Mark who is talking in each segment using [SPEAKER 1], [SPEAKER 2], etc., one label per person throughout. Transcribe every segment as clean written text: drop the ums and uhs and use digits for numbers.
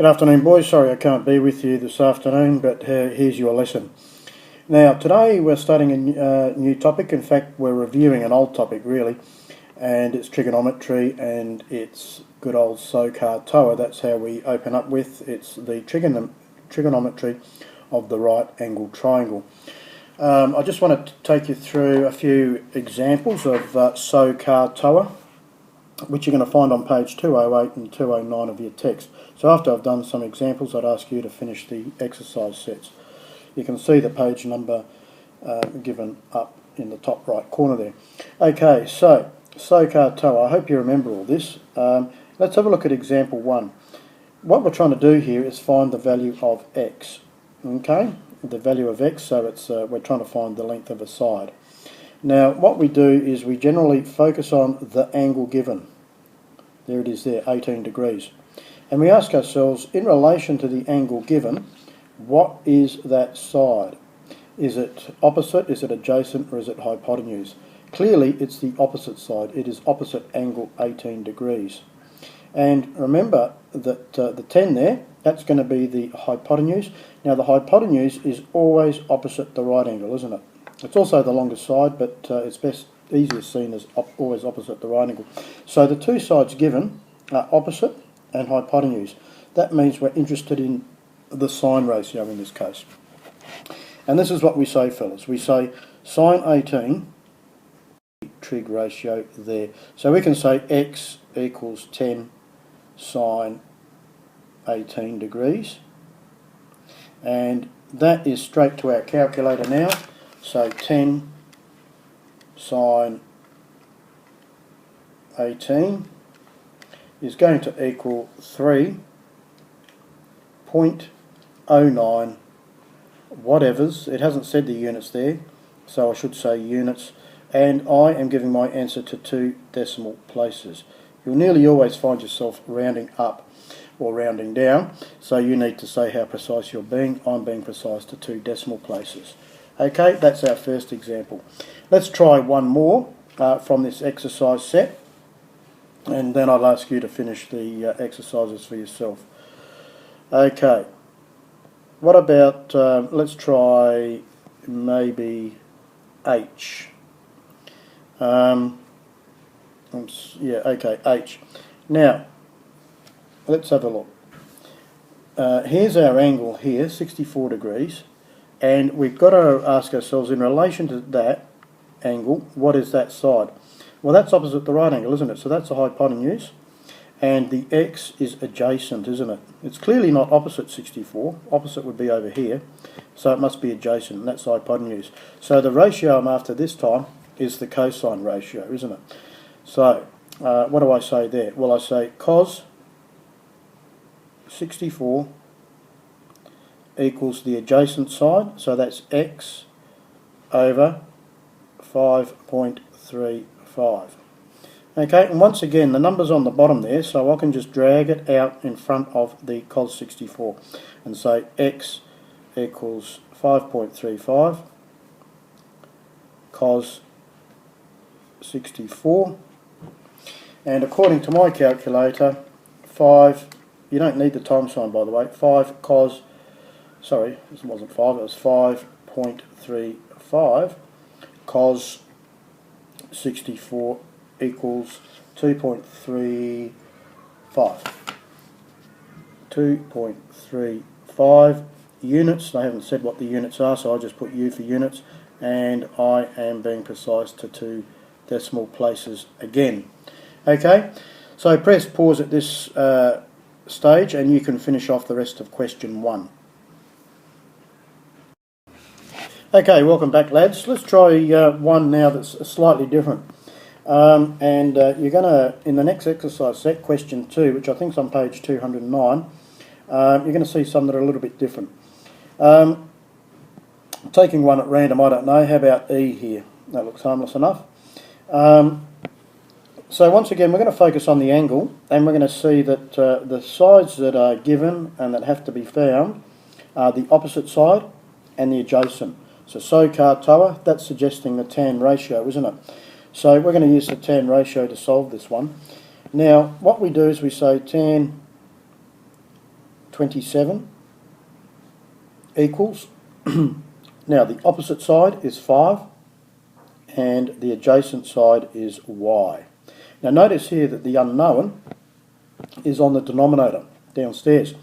[SPEAKER 1] Good afternoon, boys. Sorry I can't be with you this afternoon, but here's your lesson. Now, today we're starting a new topic. In fact, we're reviewing an old topic, really, and it's trigonometry, and it's good old SOH CAH TOA. That's how we open up with. It's the trigonometry of the right-angled triangle. I just want to take you through a few examples of SOH CAH TOA, which you're going to find on page 208 and 209 of your text. So after I've done some examples, I'd ask you to finish the exercise sets. You can see the page number given up in the top right corner there. Okay, so SOH CAH TOA, I hope you remember all this. Let's have a look at example 1. What we're trying to do here is find the value of x. Okay, the value of x, so it's we're trying to find the length of a side. Now, what we do is we generally focus on the angle given. There it is there, 18 degrees. And we ask ourselves, in relation to the angle given, what is that side? Is it opposite, is it adjacent, or is it hypotenuse? Clearly, it's the opposite side. It is opposite angle 18 degrees. And remember that the 10 there, that's going to be the hypotenuse. Now, the hypotenuse is always opposite the right angle, isn't it? It's also the longest side, but it's easiest seen as always opposite the right angle. So the two sides given are opposite and hypotenuse. That means we're interested in the sine ratio in this case. And this is what we say, fellas. We say sine 18, trig ratio there. So we can say x equals 10 sine 18 degrees. And that is straight to our calculator now. So 10 sine 18 is going to equal 3.09 whatevers. It hasn't said the units there, so I should say units. And I am giving my answer to 2 decimal places. You'll nearly always find yourself rounding up or rounding down, so you need to say how precise you're being. I'm being precise to 2 decimal places. Okay, that's our first example. Let's try one more from this exercise set, and then I'll ask you to finish the exercises for yourself. Okay, what about, let's try maybe H. H. Now, let's have a look. Here's our angle here, 64 degrees. And we've got to ask ourselves, in relation to that angle, what is that side? Well, that's opposite the right angle, isn't it? So that's a hypotenuse. And the x is adjacent, isn't it? It's clearly not opposite 64. Opposite would be over here. So it must be adjacent, and that's the hypotenuse. So the ratio I'm after this time is the cosine ratio, isn't it? So what do I say there? Well, I say cos 64 equals the adjacent side, so that's x over 5.35. Okay, and once again the number's on the bottom there, so I can just drag it out in front of the cos 64 and say x equals 5.35 cos 64, and according to my calculator, 5, you don't need the time sign by the way, 5 cos, sorry, this wasn't 5, it was 5.35 cos 64 equals 2.35. 2.35 units. They haven't said what the units are, so I'll just put U for units, and I am being precise to 2 decimal places again. Okay, so press pause at this stage and you can finish off the rest of question 1. Okay, welcome back, lads. Let's try one now that's slightly different. You're going to, in the next exercise set, question 2, which I think is on page 209, you're going to see some that are a little bit different. Taking one at random, I don't know, how about E here? That looks harmless enough. So once again, we're going to focus on the angle, and we're going to see that the sides that are given and that have to be found are the opposite side and the adjacent. So SOH CAH TOA, that's suggesting the tan ratio, isn't it? So we're going to use the tan ratio to solve this one. Now, what we do is we say tan 27 equals, now the opposite side is 5 and the adjacent side is y. Now notice here that the unknown is on the denominator downstairs,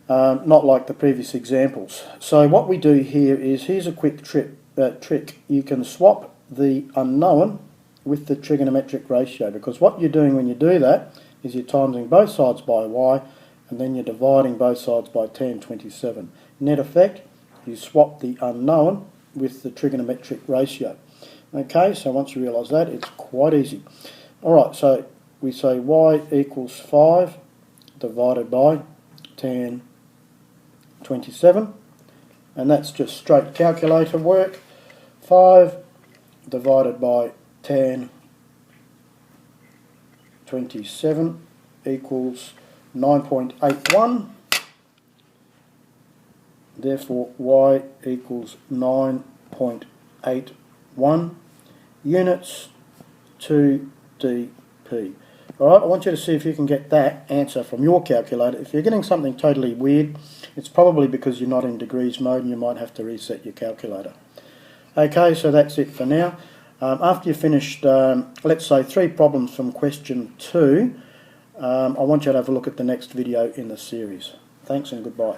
[SPEAKER 1] not like the previous examples. So what we do here is, here's a quick trick. You can swap the unknown with the trigonometric ratio, because what you're doing when you do that is you're timesing both sides by y and then you're dividing both sides by tan 27. Net effect, you swap the unknown with the trigonometric ratio. Okay, so once you realise that, it's quite easy. Alright, so we say y equals 5 divided by tan 27, and that's just straight calculator work. 5 divided by tan 27 equals 9.81. Therefore y equals 9.81 units to dp. Alright, I want you to see if you can get that answer from your calculator. If you're getting something totally weird, it's probably because you're not in degrees mode and you might have to reset your calculator. Okay, so that's it for now. After you've finished, let's say 3 problems from question 2, I want you to have a look at the next video in the series. Thanks and goodbye.